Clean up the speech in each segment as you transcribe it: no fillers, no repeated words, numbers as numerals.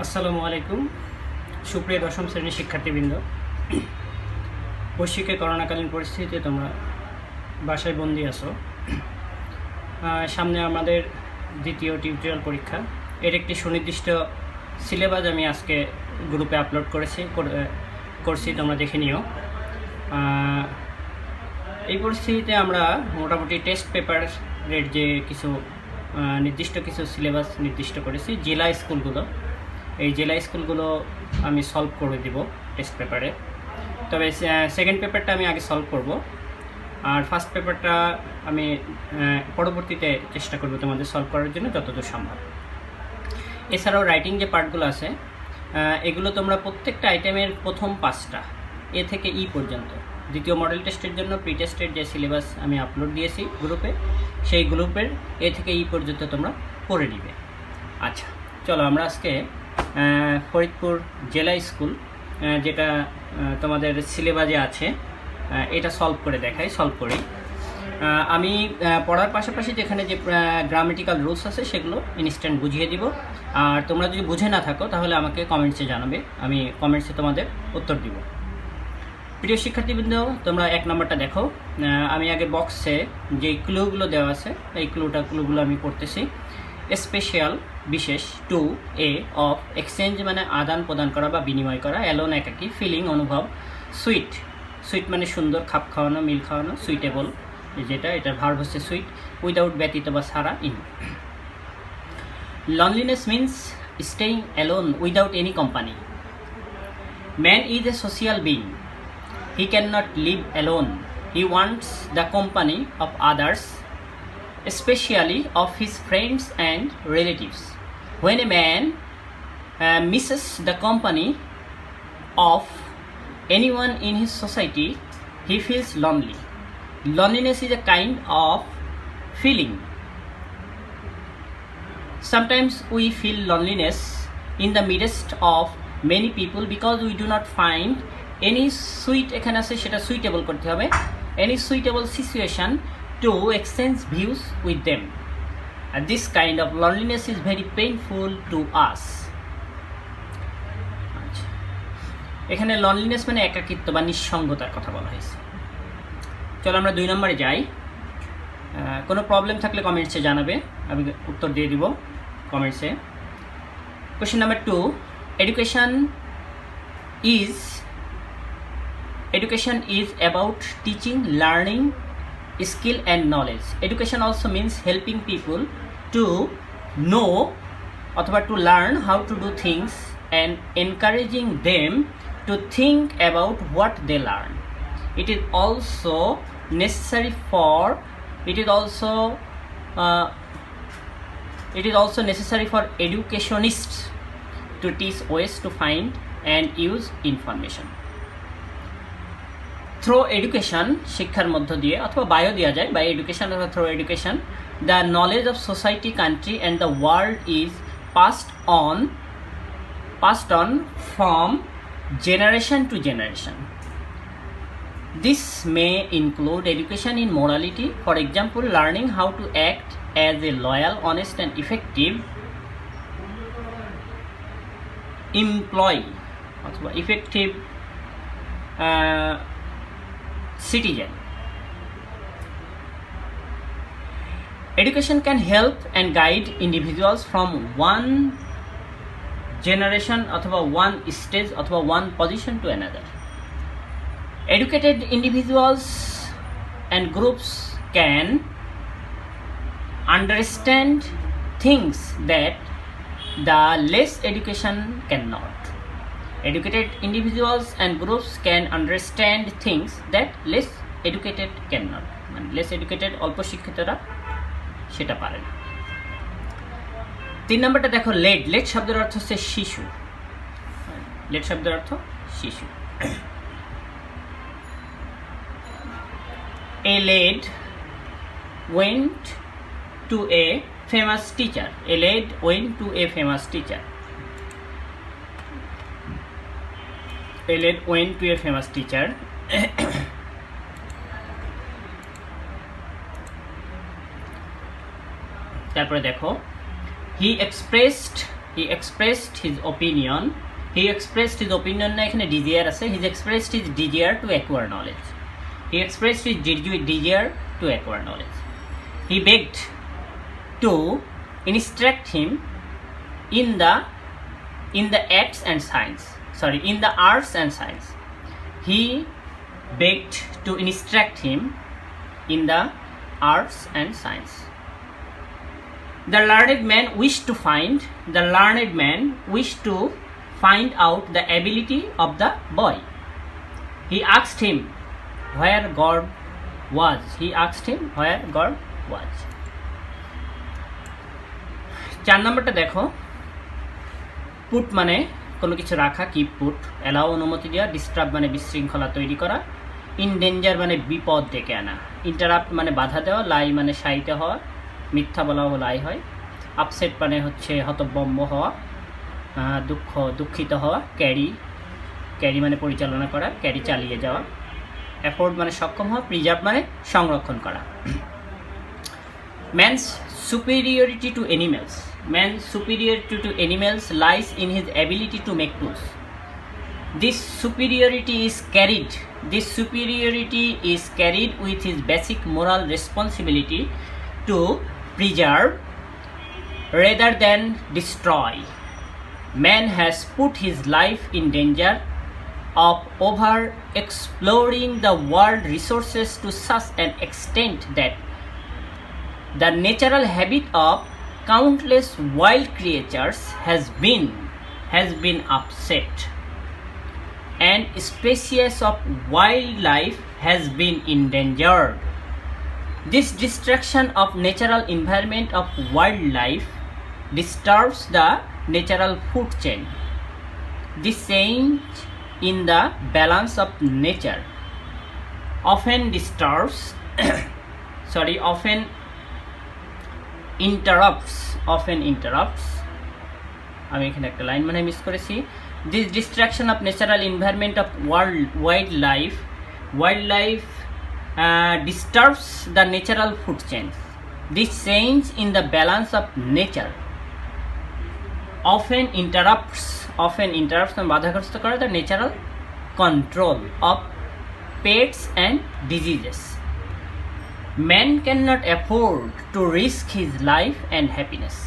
আসসালামু আলাইকুম সুপ্রিয় দশম শ্রেণীর শিক্ষার্থীবৃন্দ। বৈশ্বিক করোনাকালীন পরিস্থিতিতে তোমরা বাসায় বন্দি আছো। সামনে আমাদের দ্বিতীয় টিউটোরিয়াল পরীক্ষা। এর একটি সুনির্দিষ্ট সিলেবাস আমি আজকে গ্রুপে আপলোড করছি, তোমরা দেখে নিও। এই পরিস্থিতিতে আমরা মোটামুটি টেস্ট পেপারের যে নির্দিষ্ট কিছু সিলেবাস নির্দিষ্ট করেছি। জেলা স্কুলগুলো, এই জেলা স্কুলগুলো আমি সলভ করে দিব টেস্ট পেপারে। তবে সেকেন্ড পেপারটা আমি আগে সলভ করব, আর ফার্স্ট পেপারটা আমি পরবর্তীতে চেষ্টা করব তোমাদের সলভ করার জন্য যতদূর সম্ভব। এছাড়াও রাইটিং যে পার্টগুলো আছে এগুলো তোমরা প্রত্যেকটা আইটেমের প্রথম 5টা এ থেকে ই পর্যন্ত দ্বিতীয় মডেল টেস্টের জন্য প্রি টেস্টের যে সিলেবাস আমি আপলোড দিয়েছি গ্রুপে, সেই গ্রুপের এ থেকে ই পর্যন্ত তোমরা পড়ে নিবে। আচ্ছা, চলো আমরা আজকে ফরিদপুর জেলা স্কুল যেটা তোমাদের সিলেবাসে আছে এটা সলভ করি। আমি পড়ার পাশাপাশি যেখানে যে গ্রামেটিক্যাল রুলস আছে সেগুলো ইনস্ট্যান্ট বুঝিয়ে দিব। আর তোমরা যদি বুঝে না থাকো তাহলে আমাকে কমেন্টসে জানাবে, আমি কমেন্টসে তোমাদের উত্তর দিব। প্রিয় শিক্ষার্থীবৃন্দ, তোমরা 1 নম্বরটা দেখো। আমি আগে বক্সে যে ক্লুগুলো দেওয়া আছে এই ক্লুগুলো আমি পড়তেছি। স্পেশাল বিশেষ, টু এ অফ, এক্সচেঞ্জ মানে আদান প্রদান করা বা বিনিময় করা, অ্যালোন একাকী, ফিলিং অনুভব, সুইট মানে সুন্দর, খাপ খাওয়ানো, মিল খাওয়ানো, সুইটেবল যেটা এটার ভার্ব হচ্ছে সুইট, উইদাউট ব্যতীত বা ছাড়া, in. Loneliness means staying alone without any company. Man is a social being, he cannot live alone, he wants the company of others, especially of his friends and relatives. When a man misses the company of anyone in his society, he feels lonely. Loneliness is a kind of feeling. Sometimes we feel loneliness in the midst of many people because we do not find any এখানে আছে সেটা suitable করতে হবে, any suitable situation to exchange views with them. And this kind of loneliness is very painful to us. এখানে loneliness মানে একাকিত্ব বা নিঃসঙ্গতার কথা বলা হয়েছে। চলো আমরা 2 নম্বরে যাই। কোনো প্রবলেম থাকলে কমেন্টসে জানাবে, আমি উত্তর দিয়ে দিব কমেন্টসে। Question number 2, Education is about teaching, learning, skill and knowledge. Education also means helping people to know or to learn how to do things and encouraging them to think about what they learn. It is also necessary for educationists to teach ways to find and use information. Through education, শিক্ষার মধ্য দিয়ে অথবা বায়ো দেওয়া যায়, by education অথবা through education, the knowledge of society, country and the world is passed on from generation to generation. This may include education in morality, for example learning how to act as a loyal, honest and effective employee অথবা effective citizen. Education can help and guide individuals from one generation অথবা one stage অথবা one position to another. Educated individuals and groups can understand things that the less education cannot. Educated individuals and groups can understand things that less educated cannot. মানে less educated অল্প শিক্ষিতরা সেটা পারে না। 3 নম্বরটা দেখো, lead শব্দের অর্থ হচ্ছে শিশু। লেড শব্দের অর্থ শিশু। A lad went to a famous teacher. A lad went to a famous teacher. A lad went to a famous teacher. তারপরে দেখো, he expressed he expressed his opinion না এখানে desire আছে, he expressed his desire to acquire knowledge. He expressed his desire to acquire knowledge. He begged to instruct him in the arts and science. He begged to instruct him in the arts and science. The learned man wished to find out the ability of the boy. He asked him where God was. চার নম্বরটা দেখো, put মানে কোনো কিছু রাখা, keep put, allow অনুমতি দেওয়া, disturb মানে বিশৃঙ্খলা তৈরি করা, ইন ডেঞ্জার মানে বিপদ ডেকে আনা, ইন্টারাপ্ট মানে বাধা দেওয়া, লাই মানে শায়িত হওয়া, মিথ্যা বলাও লাই হয়, আপসেট মানে হচ্ছে হতভম্ব হওয়া, দুঃখিত হওয়া, ক্যারি মানে পরিচালনা করা, ক্যারি চালিয়ে যাওয়া, অ্যাফোর্ড মানে সক্ষম হওয়া, প্রিজার্ভ মানে সংরক্ষণ করা। Man's superiority to animals lies in his ability to make tools. This superiority is carried with his basic moral responsibility to preserve rather than destroy. Man has put his life in danger of over-exploring the world resources to such an extent that the natural habit of countless wild creatures has been upset, and species of wildlife has been endangered. This destruction of natural environment of wildlife disturbs the natural food chain. This change in the balance of nature often interrupts আমি এখানে একটা line মানে miss করেছি। This destruction of natural environment of wildlife disturbs the natural food chain. This change in the balance of nature often interrupts বাধাগ্রস্ত করে the natural control of pests and diseases. Man cannot afford to risk his life and happiness.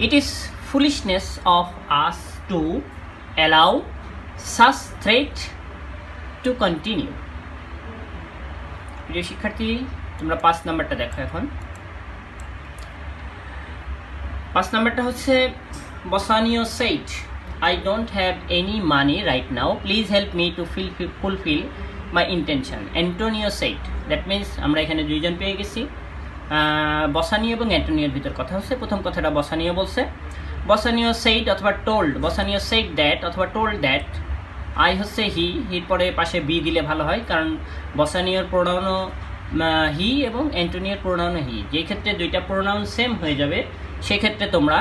It is foolishness of us to allow such threat to continue. প্রিয় শিক্ষার্থী, তোমরা 5 নাম্বারটা দেখো। এখন 5 নাম্বারটা হচ্ছে বসানিও said, I don't have any money right now. Please help me to fulfill my intention. Antonio said. That means আমরা এখানে দুইজন পেয়ে গেছি। বসানিও এবং অ্যান্টোনিওর ভিতর কথা হচ্ছে। প্রথম কথাটা বসানিও বলছে। বসানিও said অথবা told, বসানিও said that অথবা told that, I হচ্ছে হির পরে পাশে বি দিলে ভালো হয়, কারণ বসানিওর প্রোনাউনও হি এবং অ্যান্টোনিওর প্রোনাউনও হি। যেই ক্ষেত্রে দুইটা প্রোনাউন সেম হয়ে যাবে, সেক্ষেত্রে তোমরা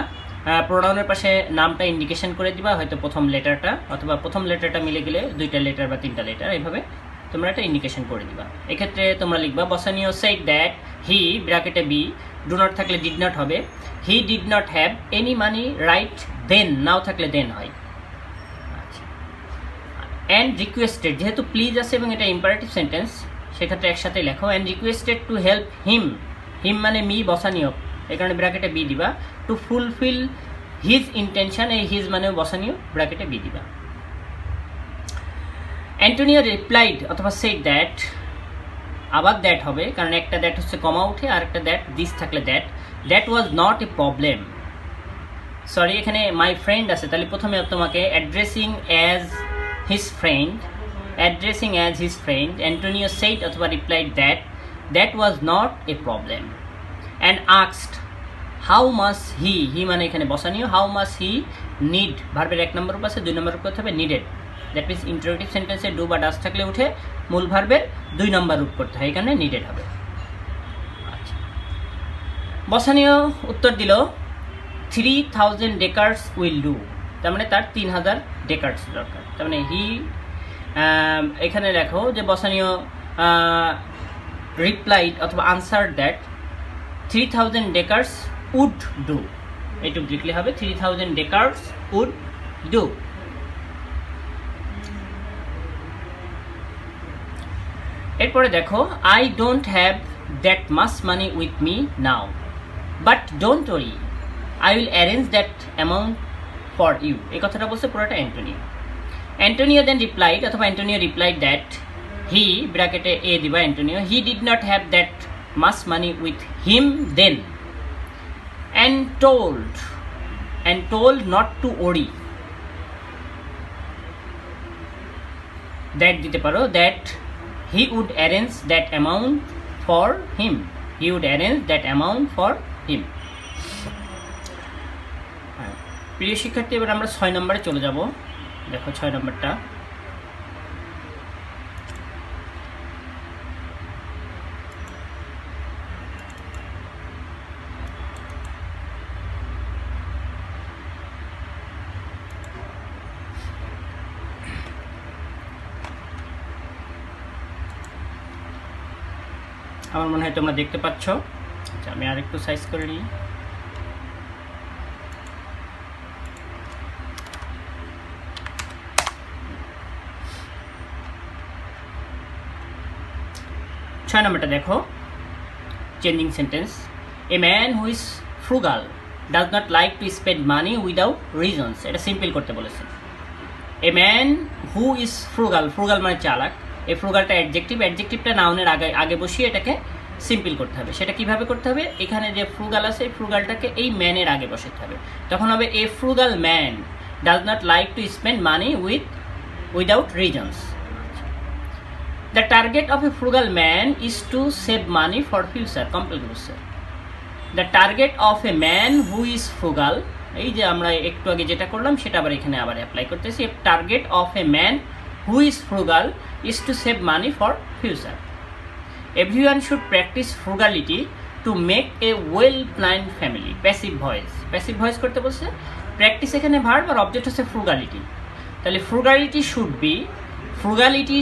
প্রোনাউনের পাশে নামটা ইন্ডিকেশন করে দিবা, হয়তো প্রথম লেটারটা, অথবা প্রথম লেটারটা মিলে গেলে 2টা লেটার বা 3টা লেটার, এইভাবে তোমরা একটা ইন্ডিকেশন করে দিবা। এক্ষেত্রে তোমরা লিখবা বসানিও said that he ব্র্যাকেটে বি, ডু নট থাকলে ডিড নট হবে, he did not have any money right then, now থাকলে দেন হয়। আচ্ছা, অ্যান্ড রিকোয়েস্টেড, যেহেতু প্লিজ আছে এবং এটা ইম্পারেটিভ সেন্টেন্স, সেক্ষেত্রে একসাথে লেখো। And requested to help him মানে মি, বসানিও, এই কারণে ব্র্যাকেটে বি দিবা। টু ফুলফিল হিজ ইন্টেনশন, এই হিজ মানেও বসানিও, ব্র্যাকেটে বি দিবা। অ্যান্টোনিও রিপ্লাইড অথবা সেড দ্যাট, আবার দ্যাট হবে, কারণ একটা দ্যাট হচ্ছে কমা উঠে, আর একটা দ্যাট দিস থাকলে that was not a problem. Sorry, এখানে মাই ফ্রেন্ড আছে, তাহলে প্রথমে তোমাকে addressing as his friend, Antonio said অথবা replied that was not a problem. And asked how much he মানে এখানে বসানিও, হাউ মাস হি নিড, ভার্বের 1 নম্বর পাশে 2 নম্বর করতে হবে নিডেড। দ্যাট মিনস ইন্টারোগেটিভ সেন্টেন্সে ডু বা ডাস থাকলে উঠে মূল ভার্বের 2 নম্বর রূপ করতে হয়, এখানে নিডেড হবে। আচ্ছা, বসানিও উত্তর দিল 3000 ডেকার্স উইল ডু, তার মানে তার 3000 ডেকার্স দরকার। তার মানে হি, এখানে লেখো যে বসানিও রিপ্লাইড অথবা answer that 3000 ducats would do, এইটুক লিখলে হবে 3000 ডেকার্স উড ডু। এরপরে দেখো, I don't have that much money with me now, but don't worry, I will arrange that amount for you. এই কথাটা বলছে পুরোটা অ্যান্টোনিও। অ্যান্টোনিও দেন রিপ্লাইড, অথবা অ্যান্টোনিও রিপ্লাইড দ্যাট হি, ব্র্যাকেটে এ দিবা Antonio, he did not have that much money with him then, and told not to worry, that দিতে পারো, that he would arrange that amount for him, he would arrange that amount for him। প্রিয় শিক্ষার্থী, এবার আমরা 6 নম্বরে চলে যাব। দেখো 6 নম্বরটা, আমার মনে হয় তোমরা দেখতে পাচ্ছ। আচ্ছা, আমি আরেকটু সাইজ করে নিই। ছয় নম্বরটা দেখো, changing sentence. A man who is frugal does not like to spend money without reasons. এটা সিম্পল করতে বলেছে। A man who is frugal, frugal মানে চালাক। এই ফ্রুগালটা অ্যাডজেক্টিভ, অ্যাডজেক্টিভটা নাউনের আগে বসিয়ে এটাকে সিম্পল করতে হবে। সেটা কিভাবে করতে হবে? এখানে যে ফ্রুগাল আছে, এই ফ্রুগালটাকে এই ম্যানের আগে বসাতে হবে। তখন হবে a frugal man does not like to spend money without reasons. The target of a frugal man is to save money for future. Complete করছে। The target of a man who is frugal, এই যে আমরা একটু আগে যেটা করলাম সেটা আবার এখানে আবার অ্যাপ্লাই করতেছি। Target of a man who is frugal is to save money for future. Everyone should practice frugality to make a well-planned family. Passive voice, passive voice করতে বলছে। Practice এখানে ভার্ব আর অবজেক্ট হচ্ছে frugality। তাহলে frugality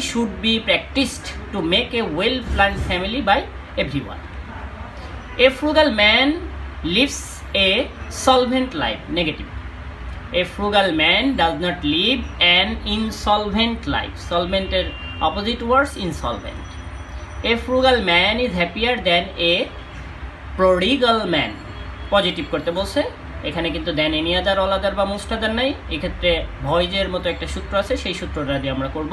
should be practiced to make a well-planned family by everyone. A frugal man lives a solvent life. Negative. A frugal man does not live an insolvent life. Solvent er opposite words insolvent. A frugal man is happier than a prodigal man. Positive করতে বলছে। এখানে কিন্তু than any other, all other বা most other নাই। এক্ষেত্রে ভয়েজের মতো একটা সূত্র আছে, সেই সূত্রটা দিয়ে আমরা করব।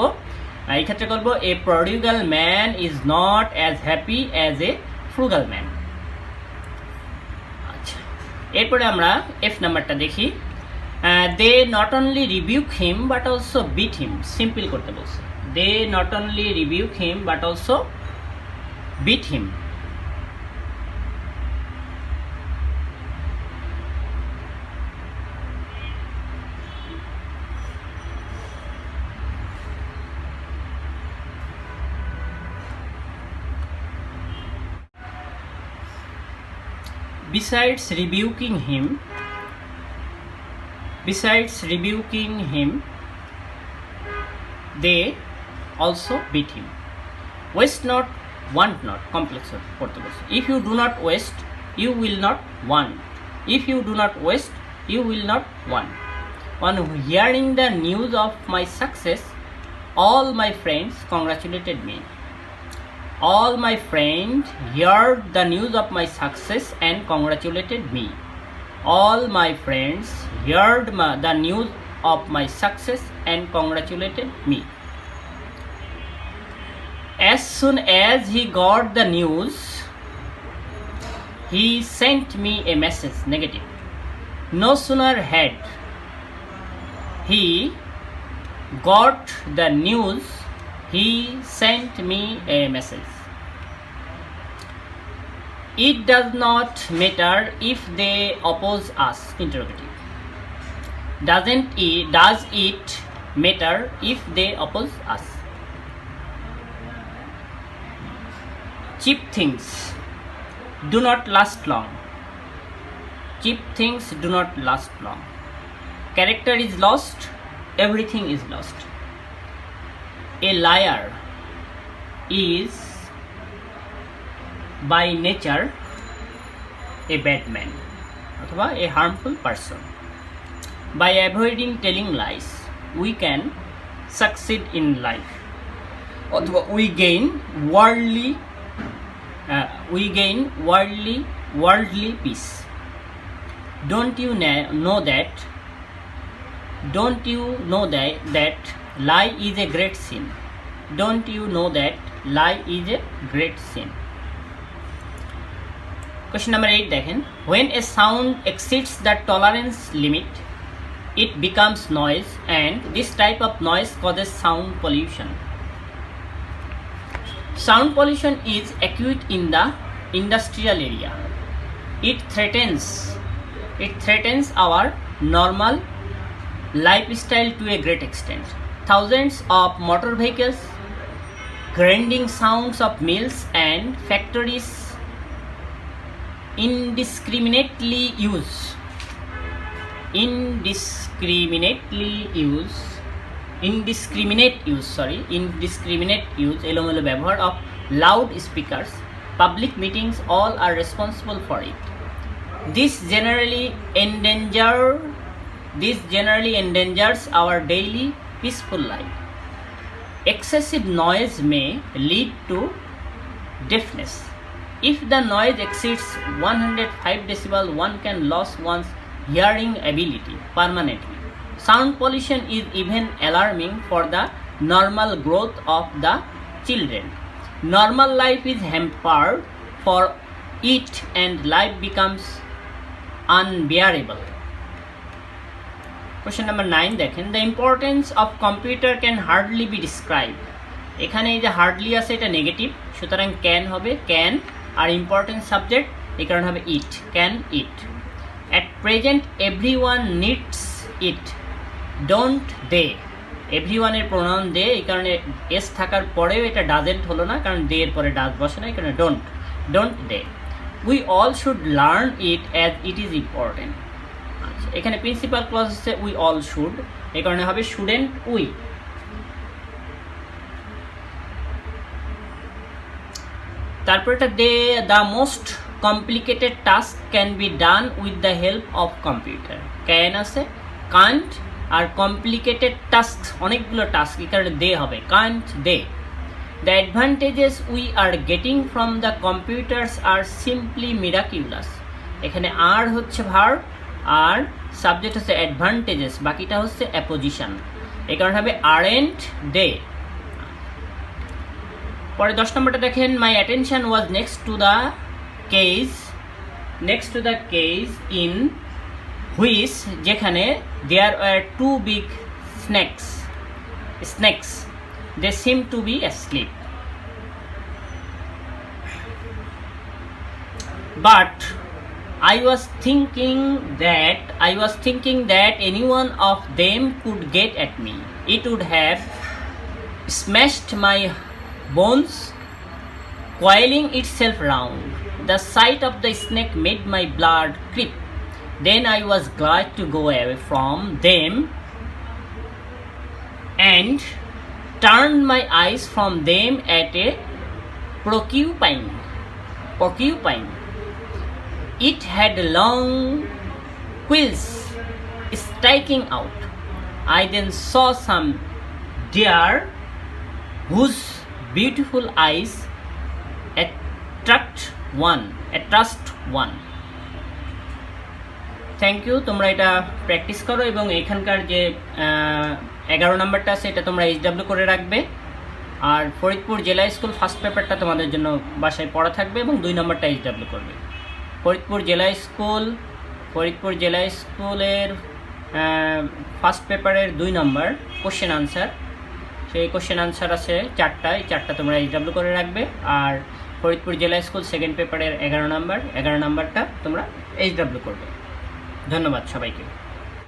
এই ক্ষেত্রে করব a prodigal man is not as happy as a frugal man. আচ্ছা, এরপরে আমরা এফ নাম্বারটা দেখি। They not only rebuke him but also beat him. Simple করতে বলছে। They not only rebuke him but also beat him. Besides rebuking him, they also beat him. Waste not, want not. Complex করতে বলছে। If you do not waste, you will not want. If you do not waste, you will not want. On hearing the news of my success, all my friends congratulated me. All my friends heard the news of my success and congratulated me. All my friends heard the news of my success and congratulated me. As soon as he got the news, he sent me a message. Negative. No sooner had he got the news, he sent me a message. It does not matter if they oppose us. Interrogative. Does it matter if they oppose us? Cheap things do not last long. Cheap things do not last long. Character is lost, everything is lost. A liar is by nature a bad man. অথবা a harmful person. By avoiding telling lies we can succeed in life, অথবা we gain worldly peace. Don't you know that lie is a great sin? Don't you know that lie is a great sin? Question number 8 দেখেন, when a sound exceeds the tolerance limit it becomes noise and this type of noise causes sound pollution. Sound pollution is acute in the industrial area. It threatens our normal lifestyle to a great extent. Thousands of motor vehicles, grinding sounds of mills and factories indiscriminately use এলোমেলো ব্যবহার of loud speakers, public meetings, all are responsible for it. This generally endangers our daily peaceful life. Excessive noise may lead to deafness. If the noise exceeds 105 decibel, one can lose one's hearing ability permanently. Sound pollution is even alarming for the normal growth of the children. Normal life is hampered for it and life becomes unbearable. Question number 9 দেখেন, the importance of computer can hardly be described. এখানে এই যে hardly আছে এটা negative, সুতরাং can হবে can, R important subject এই কারণে হবে it, can it. At present everyone needs it, don't they? everyone এর প্রোনাউন দে, এই কারণে এস থাকার পরেও এটা ডাজেন্ট হলো না, কারণ দে এর পরে ডাজ বসে না, এই কারণে don't they. We all should learn it as it is important. আচ্ছা, এখানে প্রিন্সিপাল ক্লজ হচ্ছে উই অল শুড, এই কারণে হবে শুডেন্ট উই। তারপরটা the most complicated task can be done with the help of computer. Can আছে, can't, আর complicated task অনেকগুলো টাস্ক, এই কারণে দে হবে can't they. The advantages we are getting from the computers are simply miraculous. এখানে আর হচ্ছে verb আর subject হচ্ছে advantages, বাকিটা হচ্ছে অ্যাপোজিশন, এই কারণে হবে aren't they। পরে 10 নম্বরটা দেখেন, my attention was next to the case in which, যেখানে there were two big snakes they seem to be asleep, but I was thinking that any one of them could get at me. It would have smashed my bones, coiling itself round. The sight of the snake made my blood creep. Then I was glad to go away from them and turned my eyes from them at a porcupine. It had long quills sticking out. I then saw some deer whose beautiful eyes attract one. Thank you. তোমরা এটা practice করো এবং এখানকার যে 11 নম্বরটা আছে এটা তোমরা এইচডাব্লিউ করে রাখবে, আর ফরিদপুর জেলা স্কুল ফার্স্ট পেপারটা তোমাদের জন্য বাসায় পড়া থাকবে এবং 2 নম্বরটা এইচডাব্লিউ করবে। ফরিদপুর জেলা স্কুলের ফার্স্ট পেপারের 2 নম্বর কোশ্চেন আনসার, সেই কোশ্চেন আনসার আছে 4টা, এই 4টা তোমরা এইচডাব্লিউ করে রাখবে। আর ফরিদপুর জেলা স্কুল সেকেন্ড পেপারের 11 নম্বরটা তোমরা এইচডাব্লিউ করবে। ধন্যবাদ সবাইকে।